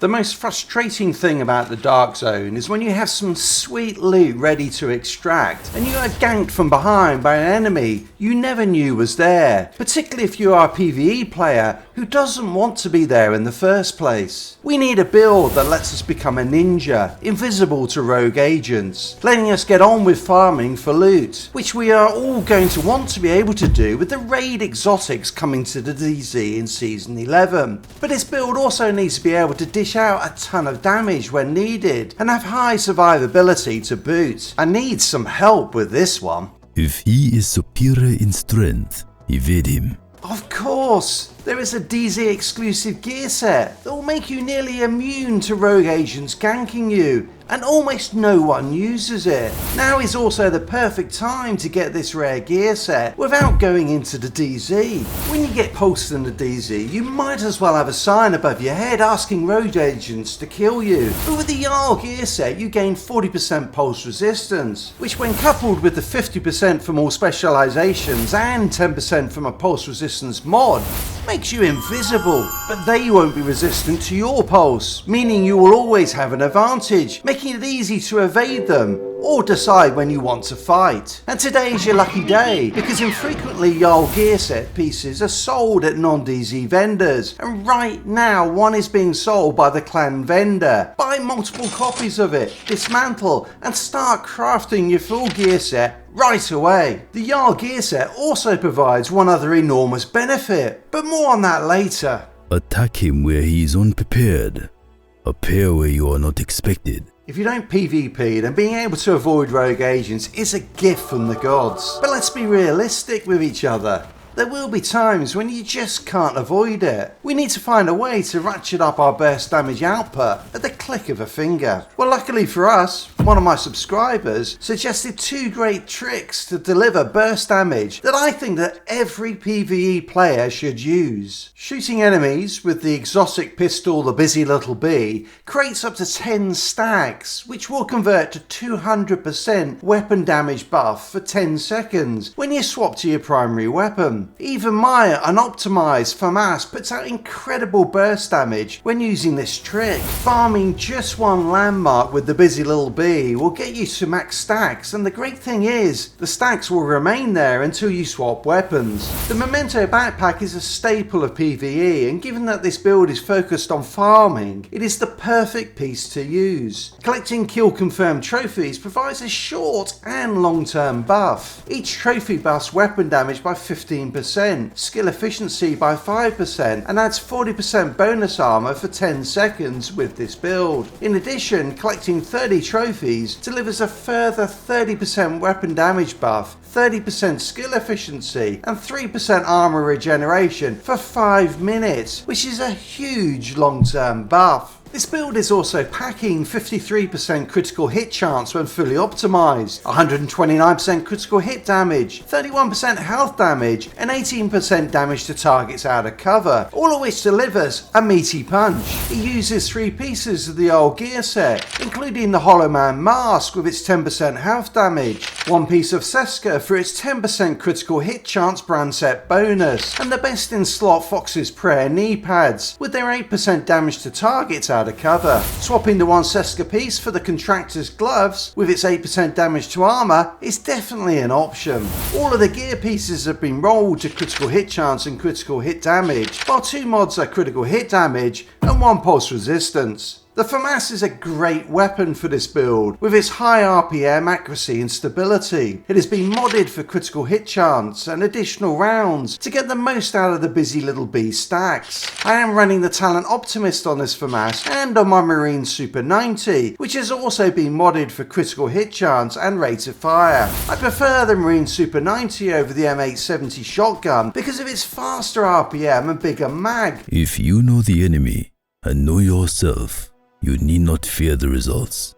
The most frustrating thing about the Dark Zone is when you have some sweet loot ready to extract and you are ganked from behind by an enemy you never knew was there, particularly if you are a PvE player who doesn't want to be there in the first place. We need a build that lets us become a ninja, invisible to rogue agents, letting us get on with farming for loot, which we are all going to want to be able to do with the raid exotics coming to the DZ in Season 11. But this build also needs to be able to dish out a ton of damage when needed and have high survivability to boot. I need some help with this one. If he is superior in strength, evade him. Of course! There is a DZ exclusive gear set that will make you nearly immune to rogue agents ganking you, and almost no one uses it. Now is also the perfect time to get this rare gear set without going into the DZ. When you get pulsed in the DZ, you might as well have a sign above your head asking rogue agents to kill you. But with the Yaahl gear set, you gain 40% pulse resistance, which when coupled with the 50% from all specializations and 10% from a pulse resistance mod, makes you invisible. But they won't be resistant to your pulse, meaning you will always have an advantage, making it easy to evade them or decide when you want to fight. And today is your lucky day, because infrequently Yaahl gear set pieces are sold at non-DZ vendors, and right now one is being sold by the clan vendor. Buy multiple copies of it, dismantle and start crafting your full gear set right away. The Yaahl gear set also provides one other enormous benefit, but more on that later. Attack him where he is unprepared. Appear where you are not expected. If you don't PvP, then being able to avoid rogue agents is a gift from the gods. But let's be realistic with each other. There will be times when you just can't avoid it. We need to find a way to ratchet up our burst damage output at the click of a finger. Well, luckily for us, one of my subscribers suggested two great tricks to deliver burst damage that I think that every PvE player should use. Shooting enemies with the exotic pistol, the Busy Little Bee, creates up to 10 stacks, which will convert to 200% weapon damage buff for 10 seconds when you swap to your primary weapon. Even my unoptimized FAMAS puts out incredible burst damage when using this trick. Farming just one landmark with the Busy Little Bee will get you to max stacks, and the great thing is, the stacks will remain there until you swap weapons. The Memento backpack is a staple of PvE, and given that this build is focused on farming, it is the perfect piece to use. Collecting kill confirmed trophies provides a short and long term buff. Each trophy buffs weapon damage by 15%, skill efficiency by 5%, and adds 40% bonus armor for 10 seconds with this build. In addition, collecting 30 trophies delivers a further 30% weapon damage buff, 30% skill efficiency, and 3% armor regeneration for 5 minutes, which is a huge long-term buff. This build is also packing 53% critical hit chance when fully optimized, 129% critical hit damage, 31% health damage, and 18% damage to targets out of cover, all of which delivers a meaty punch. It uses 3 pieces of the old gear set, including the Hollow Man mask with its 10% health damage, 1 piece of Seska for its 10% critical hit chance brand set bonus, and the best in slot Fox's Prayer knee pads with their 8% damage to targets out of cover. Swapping the 1 Seska piece for the Contractor's gloves with its 8% damage to armor is definitely an option. All of the gear pieces have been rolled to critical hit chance and critical hit damage, while 2 mods are critical hit damage and 1 pulse resistance. The FAMAS is a great weapon for this build, with its high RPM, accuracy and stability. It has been modded for critical hit chance and additional rounds to get the most out of the Busy Little Bee stacks. I am running the Talent Optimist on this FAMAS and on my Marine Super 90, which has also been modded for critical hit chance and rate of fire. I prefer the Marine Super 90 over the M870 shotgun because of its faster RPM and bigger mag. If you know the enemy and know yourself, you need not fear the results.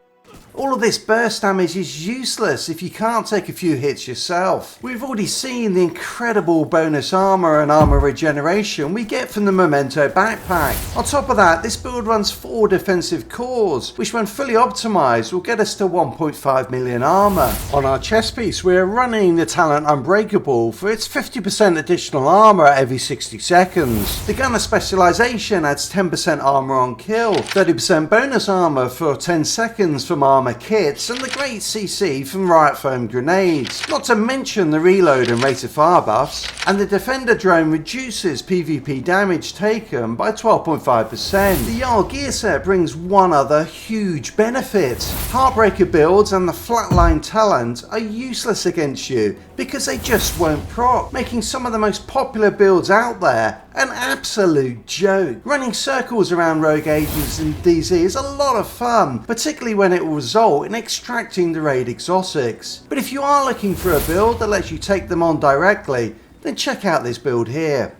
All of this burst damage is useless if you can't take a few hits yourself. We've already seen the incredible bonus armor and armor regeneration we get from the Memento backpack. On top of that, this build runs 4 defensive cores, which when fully optimized will get us to 1.5 million armor. On our chest piece, we're running the talent Unbreakable for its 50% additional armor every 60 seconds. The gunner specialization adds 10% armor on kill, 30% bonus armor for 10 seconds from armor kits, and the great CC from riot foam grenades, not to mention the reload and rate of fire buffs. And the defender drone reduces PvP damage taken by 12.5%. The Yaahl gear set brings one other huge benefit. Heartbreaker builds and the flatline talent are useless against you because they just won't proc, making some of the most popular builds out there an absolute joke. Running circles around rogue agents in DZ is a lot of fun, particularly when it will result in extracting the raid exotics. But if you are looking for a build that lets you take them on directly, then check out this build here.